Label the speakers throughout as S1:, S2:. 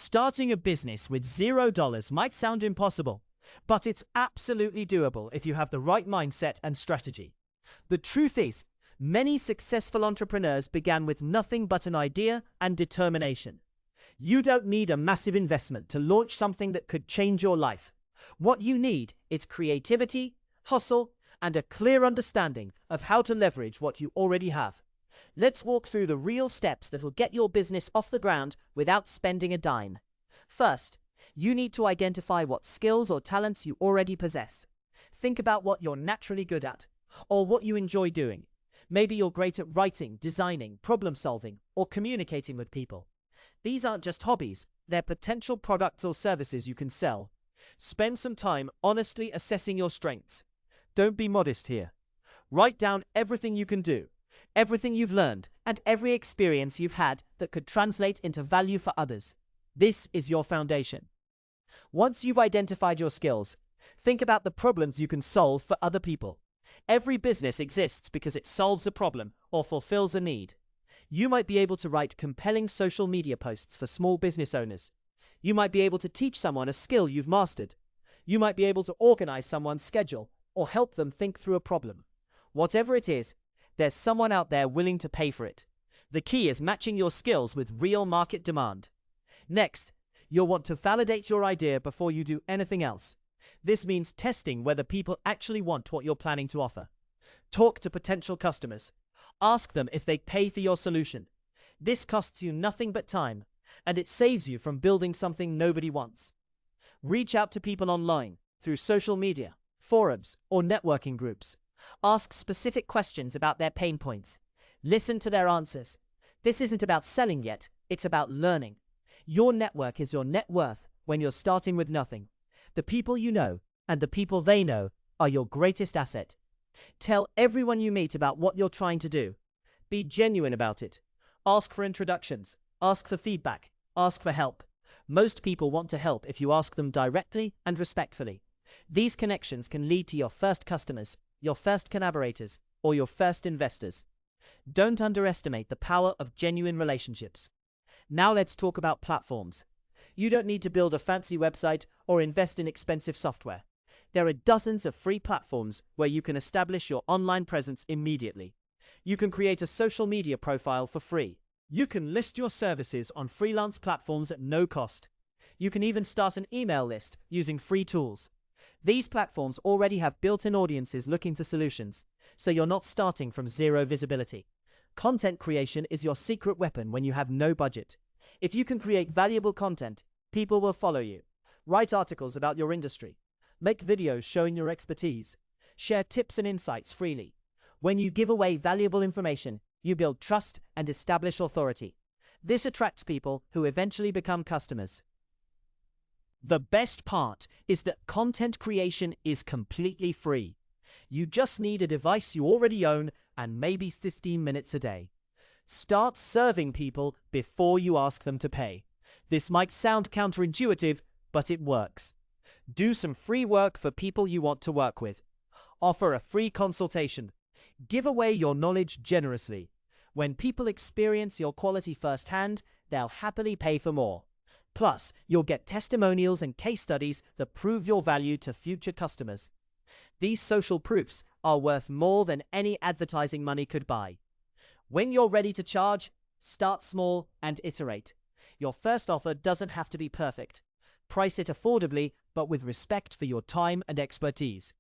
S1: Starting a business with $0 might sound impossible, but it's absolutely doable if you have the right mindset and strategy. The truth is, many successful entrepreneurs began with nothing but an idea and determination. You don't need a massive investment to launch something that could change your life. What you need is creativity, hustle, and a clear understanding of how to leverage what you already have. Let's walk through the real steps that will get your business off the ground without spending a dime. First, you need to identify what skills or talents you already possess. Think about what you're naturally good at, or what you enjoy doing. Maybe you're great at writing, designing, problem solving, or communicating with people. These aren't just hobbies, they're potential products or services you can sell. Spend some time honestly assessing your strengths. Don't be modest here. Write down everything you can do, everything you've learned, and every experience you've had that could translate into value for others. This is your foundation. Once you've identified your skills, think about the problems you can solve for other people. Every business exists because it solves a problem or fulfills a need. You might be able to write compelling social media posts for small business owners. You might be able to teach someone a skill you've mastered. You might be able to organize someone's schedule or help them think through a problem. Whatever it is, there's someone out there willing to pay for it. The key is matching your skills with real market demand. Next, you'll want to validate your idea before you do anything else. This means testing whether people actually want what you're planning to offer. Talk to potential customers. Ask them if they'd pay for your solution. This costs you nothing but time, and it saves you from building something nobody wants. Reach out to people online, through social media, forums, or networking groups. Ask specific questions about their pain points. Listen to their answers. This isn't about selling yet, it's about learning. Your network is your net worth when you're starting with nothing. The people you know and the people they know are your greatest asset. Tell everyone you meet about what you're trying to do. Be genuine about it. Ask for introductions. Ask for feedback. Ask for help. Most people want to help if you ask them directly and respectfully. These connections can lead to your first customers, your first collaborators, or your first investors. Don't underestimate the power of genuine relationships. Now let's talk about platforms. You don't need to build a fancy website or invest in expensive software. There are dozens of free platforms where you can establish your online presence immediately. You can create a social media profile for free. You can list your services on freelance platforms at no cost. You can even start an email list using free tools. These platforms already have built-in audiences looking for solutions, so you're not starting from zero visibility. Content creation is your secret weapon when you have no budget. If you can create valuable content, people will follow you. Write articles about your industry. Make videos showing your expertise. Share tips and insights freely. When you give away valuable information, you build trust and establish authority. This attracts people who eventually become customers. The best part is that content creation is completely free. You just need a device you already own and maybe 15 minutes a day. Start serving people before you ask them to pay. This might sound counterintuitive, but it works. Do some free work for people you want to work with. Offer a free consultation. Give away your knowledge generously. When people experience your quality firsthand, they'll happily pay for more. Plus, you'll get testimonials and case studies that prove your value to future customers. These social proofs are worth more than any advertising money could buy. When you're ready to charge, start small and iterate. Your first offer doesn't have to be perfect. Price it affordably, but with respect for your time and expertise.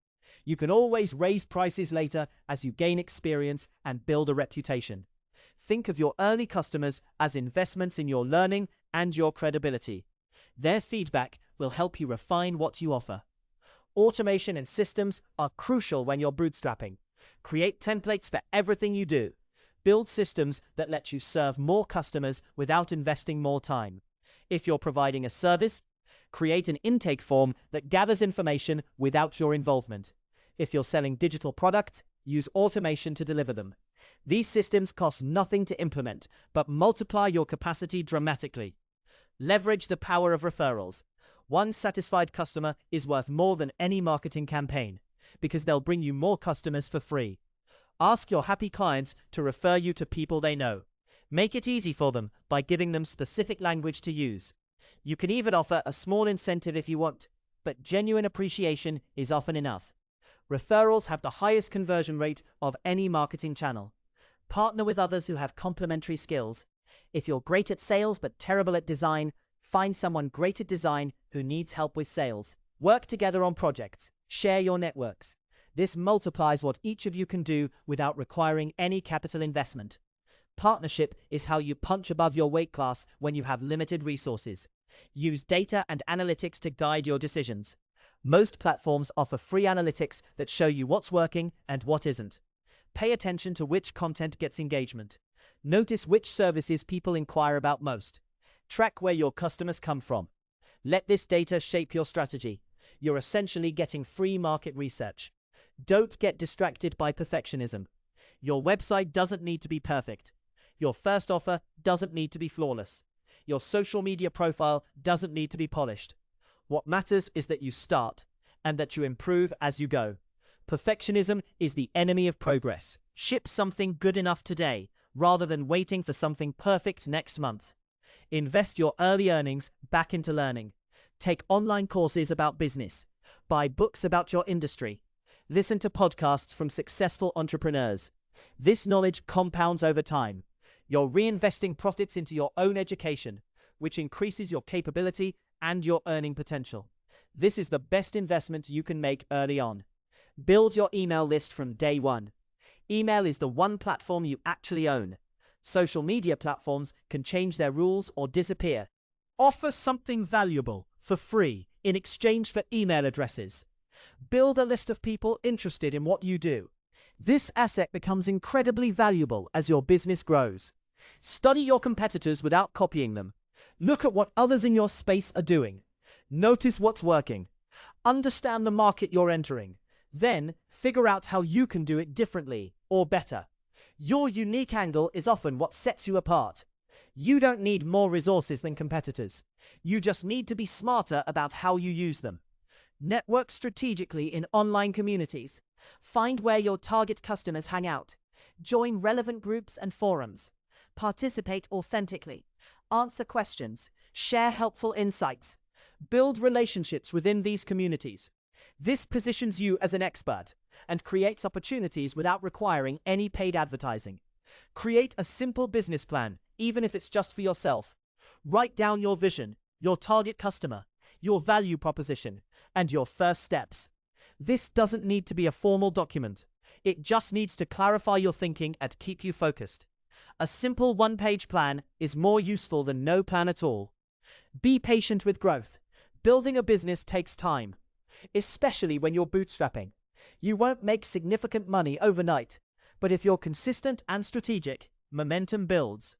S1: You can always raise prices later as you gain experience and build a reputation. Think of your early customers as investments in your learning and your credibility. Their feedback will help you refine what you offer. Automation and systems are crucial when you're bootstrapping. Create templates for everything you do. Build systems that let you serve more customers without investing more time. If you're providing a service, create an intake form that gathers information without your involvement. If you're selling digital products, use automation to deliver them. These systems cost nothing to implement, but multiply your capacity dramatically. Leverage the power of referrals. One satisfied customer is worth more than any marketing campaign, because they'll bring you more customers for free. Ask your happy clients to refer you to people they know. Make it easy for them by giving them specific language to use. You can even offer a small incentive if you want, but genuine appreciation is often enough. Referrals have the highest conversion rate of any marketing channel. Partner with others who have complementary skills. If you're great at sales but terrible at design, find someone great at design who needs help with sales. Work together on projects. Share your networks. This multiplies what each of you can do without requiring any capital investment. Partnership is how you punch above your weight class when you have limited resources. Use data and analytics to guide your decisions. Most platforms offer free analytics that show you what's working and what isn't. Pay attention to which content gets engagement. Notice which services people inquire about most. Track where your customers come from. Let this data shape your strategy. You're essentially getting free market research. Don't get distracted by perfectionism. Your website doesn't need to be perfect. Your first offer doesn't need to be flawless. Your social media profile doesn't need to be polished. What matters is that you start, and that you improve as you go. Perfectionism is the enemy of progress. Ship something good enough today, rather than waiting for something perfect next month. Invest your early earnings back into learning. Take online courses about business. Buy books about your industry. Listen to podcasts from successful entrepreneurs. This knowledge compounds over time. You're reinvesting profits into your own education, which increases your capability and your earning potential. This is the best investment you can make early on. Build your email list from day one. Email is the one platform you actually own. Social media platforms can change their rules or disappear. Offer something valuable for free in exchange for email addresses. Build a list of people interested in what you do. This asset becomes incredibly valuable as your business grows. Study your competitors without copying them. Look at what others in your space are doing. Notice what's working. Understand the market you're entering. Then, figure out how you can do it differently or better. Your unique angle is often what sets you apart. You don't need more resources than competitors. You just need to be smarter about how you use them. Network strategically in online communities. Find where your target customers hang out. Join relevant groups and forums. Participate authentically. Answer questions. Share helpful insights. Build relationships within these communities. This positions you as an expert and creates opportunities without requiring any paid advertising. Create a simple business plan, even if it's just for yourself. Write down your vision, your target customer, your value proposition, and your first steps. This doesn't need to be a formal document. It just needs to clarify your thinking and keep you focused. A simple one-page plan is more useful than no plan at all. Be patient with growth. Building a business takes time, especially when you're bootstrapping. You won't make significant money overnight, but if you're consistent and strategic, momentum builds.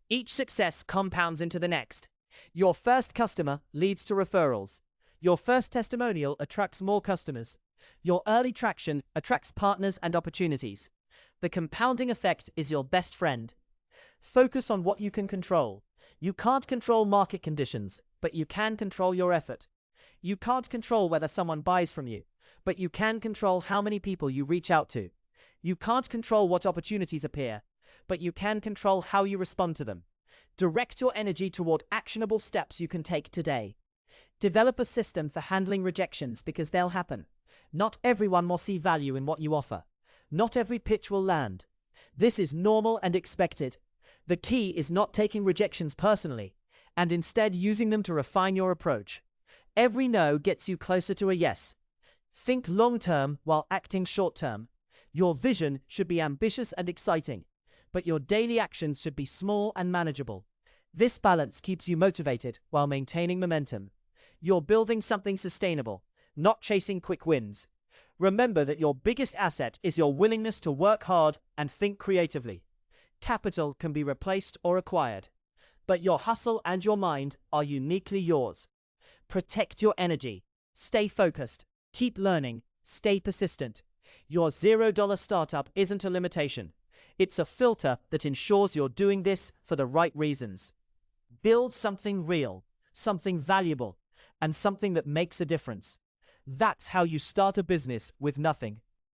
S1: Each success compounds into the next. Your first customer leads to referrals. Your first testimonial attracts more customers. Your early traction attracts partners and opportunities. The compounding effect is your best friend. Focus on what you can control. You can't control market conditions, but you can control your effort. You can't control whether someone buys from you, but you can control how many people you reach out to. You can't control what opportunities appear, but you can control how you respond to them. Direct your energy toward actionable steps you can take today. Develop a system for handling rejections because they'll happen. Not everyone will see value in what you offer. Not every pitch will land. This is normal and expected. The key is not taking rejections personally, and instead using them to refine your approach. Every no gets you closer to a yes. Think long-term while acting short-term. Your vision should be ambitious and exciting, but your daily actions should be small and manageable. This balance keeps you motivated while maintaining momentum. You're building something sustainable, not chasing quick wins. Remember that your biggest asset is your willingness to work hard and think creatively. Capital can be replaced or acquired, but your hustle and your mind are uniquely yours. Protect your energy. Stay focused. Keep learning. Stay persistent. Your $0 startup isn't a limitation. It's a filter that ensures you're doing this for the right reasons. Build something real, something valuable, and something that makes a difference. That's how you start a business with nothing.